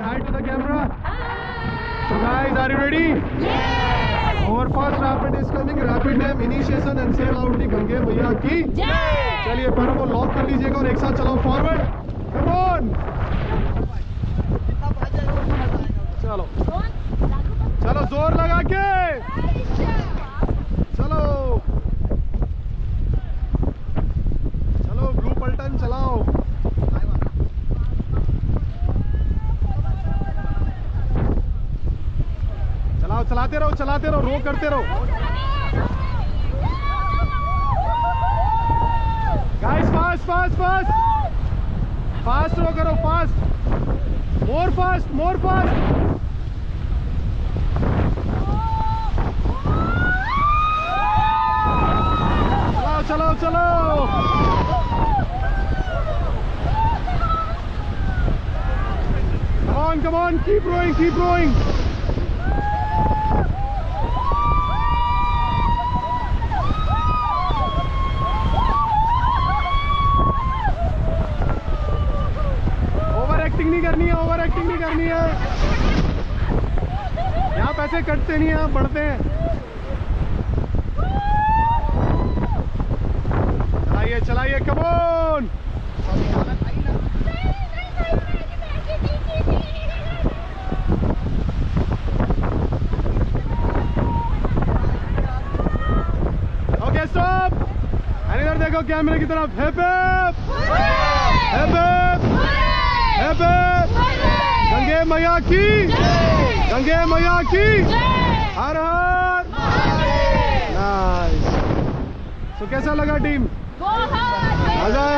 Hi to the camera. So guys, are you ready? Yes. Overfast rapid is coming. Rapid name initiation and sail out the Gange मैया की जय। चलिए पैरों को lock कर लीजिएगा और एक साथ चलाओ फॉरवर्ड। Come on. चलो चलो जोर लगा के चलो चलो ब्लू पल्टन चलाओ। चलाते रहो रो करते रहो। Guys fast fast fast fast row करो, fast, more fast more fast. चलो चलो come on keep rowing keep rowing। नहीं करनी है, ओवर एक्टिंग नहीं करनी है। यहाँ पैसे कटते नहीं हैं, बढ़ते हैं। चलाइए चलाइए, कम ऑन। Okay stop. इधर देखो कैमरे की तरफ। Hip hip hip hip Gange मैया की, गंगे मैया की, हर हर। नाइस। तो कैसा लगा टीम? मजा